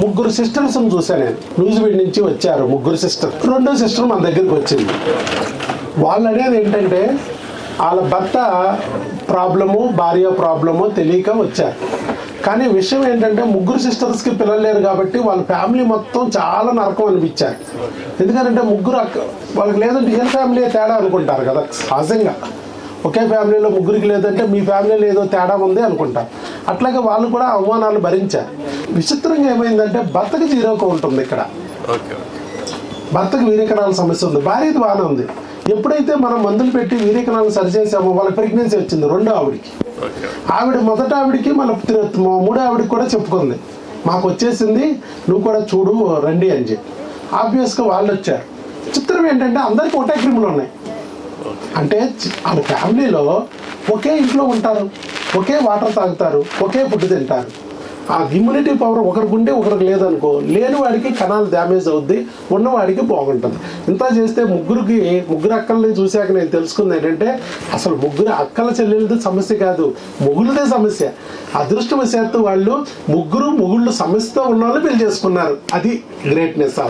ముగ్గురు సిస్టర్స్ని చూసాను నేను. న్యూజిలాండ్ నుంచి వచ్చారు ముగ్గురు సిస్టర్. రెండో సిస్టర్ మన దగ్గరికి వచ్చింది. వాళ్ళు అనేది ఏంటంటే వాళ్ళ భర్త ప్రాబ్లము, భార్య ప్రాబ్లము తెలియక వచ్చారు. కానీ విషయం ఏంటంటే ముగ్గురు సిస్టర్స్కి పిల్లలు లేరు కాబట్టి వాళ్ళ ఫ్యామిలీ మొత్తం చాలా నరకం అనిపించారు. ఎందుకంటే ముగ్గురు వాళ్ళకి లేదంటే ఏ ఫ్యామిలీ తేడా అనుకుంటారు కదా సహజంగా. ఒకే ఫ్యామిలీలో ముగ్గురికి లేదంటే మీ ఫ్యామిలీలో ఏదో తేడా ఉంది అనుకుంటారు. అట్లాగే వాళ్ళు కూడా అవమానాలు భరించారు. విచిత్రంగా ఏమైందంటే భర్తకి జీరోకం ఉంటుంది ఇక్కడ. భర్తకు వీర్యకణాల సమస్య ఉంది, భార్యది బాగానే ఉంది. ఎప్పుడైతే మనం మందులు పెట్టి వీర్యకణాలను సరిచేసామో వాళ్ళ ప్రెగ్నెన్సీ వచ్చింది రెండో ఆవిడికి. ఆవిడ మొదట ఆవిడికి మన మూడో ఆవిడికి కూడా చెప్పుకుంది, మాకు వచ్చేసింది, నువ్వు కూడా చూడు రండి అని చెప్పి. ఆబ్వియస్గా వాళ్ళు వచ్చారు. చిత్రం ఏంటంటే అందరికీ ఒకటే క్రిములు ఉన్నాయి. అంటే వాళ్ళ ఫ్యామిలీలో ఒకే ఇంట్లో ఉంటారు, ఒకే వాటర్ తాగుతారు, ఒకే ఫుడ్ తింటారు. ఆ ఇమ్యూనిటీ పవర్ ఒకరికి ఉంటే ఒకరికి లేదనుకో, లేని వాడికి కణాలు డ్యామేజ్ అవుద్ది, ఉన్నవాడికి బాగుంటుంది. ఇంత చేస్తే ముగ్గురు అక్కల్ని చూశాక నేను తెలుసుకుంది ఏంటంటే అసలు ముగ్గురు అక్కల చెల్లెలది సమస్య కాదు, మొగుళ్ళదే సమస్య. అదృష్టవశాత్తు వాళ్ళు ముగ్గురు మొగుళ్ళు సమస్యతో ఉన్న వాళ్ళు పెళ్లి చేసుకున్నారు. అది గ్రేట్నెస్.